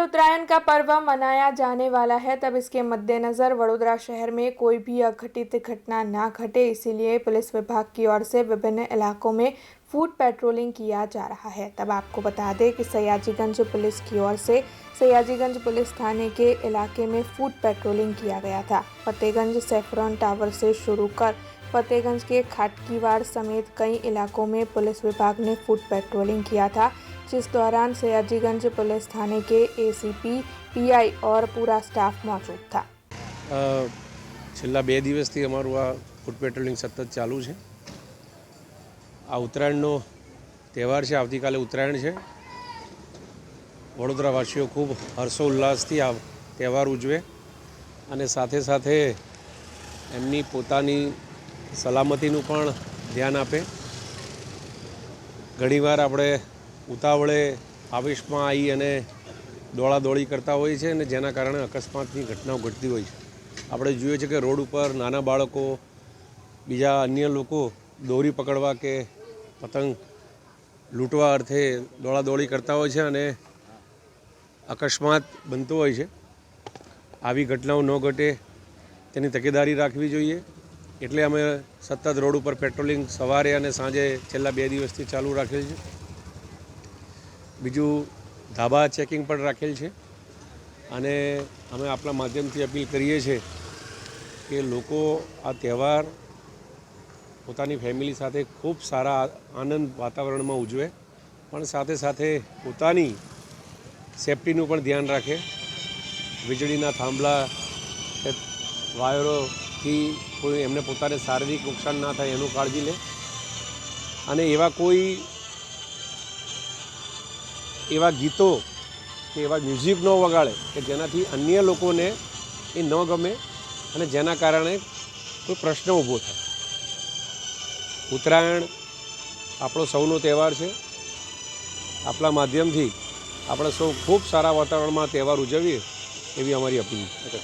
उत्तरायण का पर्व मनाया जाने वाला है, तब इसके मद्देनजर वडोदरा शहर में कोई भी अघटित घटना ना घटे, इसीलिए पुलिस विभाग की ओर से विभिन्न इलाकों में फूड पेट्रोलिंग किया जा रहा है। तब आपको बता दें कि सयाजीगंज पुलिस की ओर से सयाजीगंज पुलिस थाने के इलाके में फूड पेट्रोलिंग किया गया था। फतेहगंज सैफरॉन टावर से शुरू कर फतेहगंज के खाटकीवाड़ समेत कई इलाकों में पुलिस विभाग ने फूड पेट्रोलिंग किया था, जिस दौरान सयाजीगंज पुलिस थाने के एसीपी, पीआई और पूरा स्टाफ मौजूद था। છેલ્લા 2 દિવસથી અમારું આ ફૂડ પેટ્રોલિંગ સતત ચાલુ છે। આ ઉત્તરાયણનો તહેવાર છે, આવતીકાલે ઉત્તરાયણ છે। વડોદરાવાસીઓ ખૂબ હર્ષોલ્લાસથી આ તહેવાર ઉજવે અને સાથે સાથે એમની પોતાની સલામતીનું પણ ધ્યાન આપે। ઘણીવાર આપણે ઉતાવળે આવેશમાં આવી અને દોડાદોડી કરતા હોઈએ છીએ અને જેના કારણે અકસ્માતની ઘટનાઓ ઘટતી હોય છે। આપણે જોઈએ છે કે રોડ ઉપર નાના બાળકો, બીજા અન્ય લોકો દોરી પકડવા કે પતંગ લૂંટવા અર્થે દોડાદોડી કરતા હોય છે અને અકસ્માત બનતો હોય છે। આવી ઘટનાઓ ન ઘટે તેની તકેદારી રાખવી જોઈએ, એટલે અમે સતત રોડ ઉપર પેટ્રોલિંગ સવારે અને સાંજે છેલ્લા 2 દિવસથી ચાલુ રાખેલ છે। બીજું ધાબા ચેકિંગ પણ રાખેલ છે અને અમે આપણા માધ્યમથી અપીલ કરીએ છીએ કે લોકો આ તહેવાર પોતાની ફેમિલી સાથે ખૂબ સારા આનંદ વાતાવરણમાં ઉજવે, પણ સાથે સાથે પોતાની સેફટીનું પણ ધ્યાન રાખે। વીજળીના થાંભલા કે વાયરોથી કોઈ એમને પોતાને શારીરિક નુકસાન ના થાય એનું કાળજી લે અને એવા ગીતો કે એવા મ્યુઝિક ન વગાડે કે જેનાથી અન્ય લોકોને એ ન ગમે અને જેના કારણે કોઈ પ્રશ્ન ઊભો થાય। ઉત્તરાયણ આપણો સૌનો તહેવાર છે। આપણા માધ્યમથી આપણે સૌ ખૂબ સારા વાતાવરણમાં તહેવાર ઉજવીએ એવી અમારી અપીલ છે।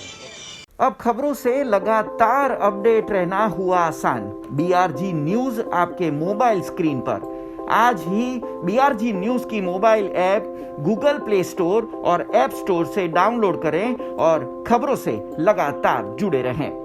अब खबरों से लगातार अपडेट रहना हुआ आसान। BRG न्यूज आपके मोबाइल स्क्रीन पर आज ही BRG न्यूज की mobile app Google play store और ऐप स्टोर से डाउनलोड करें और खबरों से लगातार जुड़े रहें।